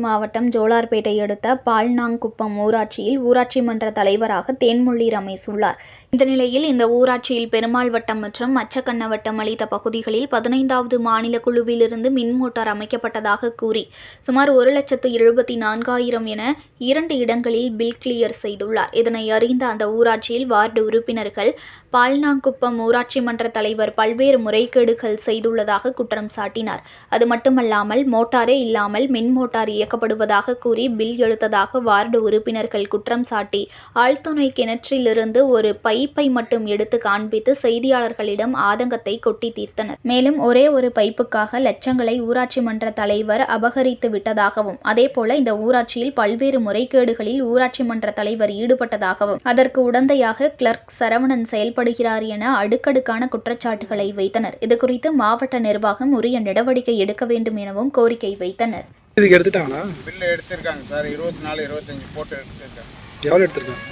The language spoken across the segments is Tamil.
மாவட்டம் ஜோலார்பேட்டை அடுத்த பால்நாங்குப்பம் ஊராட்சியில் ஊராட்சி மன்ற தலைவராக தேன்மொழி ரமேஷ் உள்ளார். இந்த நிலையில் இந்த ஊராட்சியில் பெருமாள் வட்டம் மற்றும் மச்சக்கண்ண வட்டம் அளித்த பகுதிகளில் 15வது மாநில குழுவிலிருந்து மின் மோட்டார் அமைக்கப்பட்டதாக கூறி சுமார் 1,74,000 என 2 இடங்களில் பில் கிளியர் செய்துள்ளார். இதனை அறிந்த அந்த ஊராட்சியில் வார்டு உறுப்பினர்கள் பால்நாங்குப்பம் ஊராட்சி மன்ற தலைவர் பல்வேறு முறைகேடுகள் செய்துள்ளதாக குற்றம் சாட்டினார். அது மட்டுமல்லாமல் மோட்டாரே இல்லாமல் மின் மோட்டார் இயக்கப்படுவதாக கூறி பில் எடுத்ததாக வார்டு உறுப்பினர்கள் குற்றம் சாட்டி ஆழ்துணை கிணற்றிலிருந்து ஒரு பைப்பை மட்டும் எடுத்து காண்பித்து செய்தியாளர்களிடம் ஆதங்கத்தை கொட்டி தீர்த்தனர். மேலும் ஒரே ஒரு பைப்புக்காக லட்சங்களை ஊராட்சி மன்ற தலைவர் அபகரித்து விட்டதாகவும் அதேபோல இந்த ஊராட்சியில் பல்வேறு முறைகேடுகளில் ஊராட்சி மன்ற தலைவர் ஈடுபட்டதாகவும் அதற்கு உடந்தையாக கிளர்க் சரவணன் செயல்படுகிறார் என அடுக்கடுக்கான குற்றச்சாட்டுகளை வைத்தனர். இதுகுறித்து மாவட்ட நிர்வாகம் உரிய நடவடிக்கை எடுக்க வேண்டும் எனவும் கோரிக்கை வைத்தனர். இதுக்கு எடுத்துட்டாங்களா? பில்லு எடுத்திருக்காங்க சார். 24, 25 போட்டு எடுத்திருக்காங்க. எவ்வளோ எடுத்திருக்காங்க?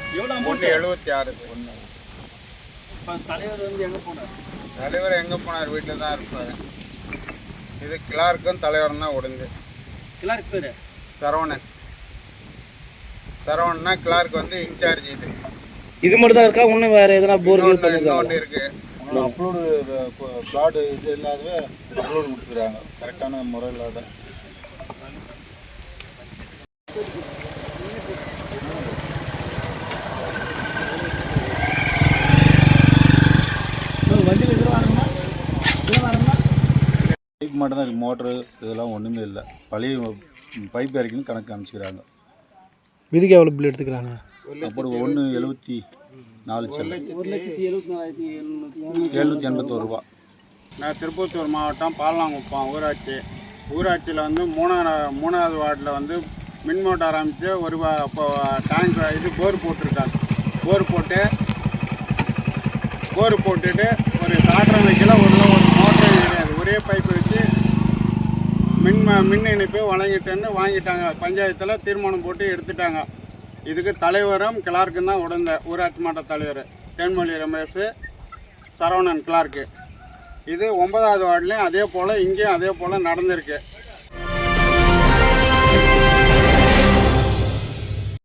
176. தலைவர் எங்கே போனார்? தலைவர் எங்கே போனார்? வீட்டில் தான் இருப்பார். இது கிளார்க்கும் தலைவரும் தான் உடந்து. கிளார்க் பேர் சரவணன். சரவணன்னா Clark incharge. இது மட்டும் தான் இருக்கா? இன்னும் வேறு எதனா போர் இன்னொன்று இருக்கு. அப்லோடு ஃப்ளாட் இது இல்லாத அப்லோடு கொடுத்துருக்காங்க கரெக்டான முறை இல்லாத. பைப் மட்டும் தான் இருக்குது. மோட்ரு இதெல்லாம் ஒன்றுமே இல்லை. பழைய பைப் இறக்கின்னு கணக்கு அமைச்சிக்கிறாங்க. இதுக்கு எவ்வளோ பில் எடுத்துக்கிறாங்க? அப்புறம் 1,74,000 781 ரூபா. நான் திருப்பத்தூர் மாவட்டம் பால்நாங்குப்பம் ஊராட்சியில் 3வது வார்டில் மின் மோட்டார் அமைச்சு ஒரு டேங்க் போர் போட்டிருக்காங்க. போர் போட்டுட்டு ஒரு காற்றம் வைக்கல, ஒரு மோட்டரும் கிடையாது. ஒரே பைப்பு வச்சு மின் இணைப்பு வாங்கிட்டாங்க. பஞ்சாயத்தில் தீர்மானம் போட்டு எடுத்துட்டாங்க. இதுக்கு தலைவரும் கிளார்க்கும் தான் உடந்த. ஊராட்சி மன்ற தலைவர் தேன்மொழி ரமேஷ், சரவணன் கிளார்க்கு. இது 9வது வார்டுலேயும் அதே போல் இங்கேயும் அதே போல் நடந்திருக்கு.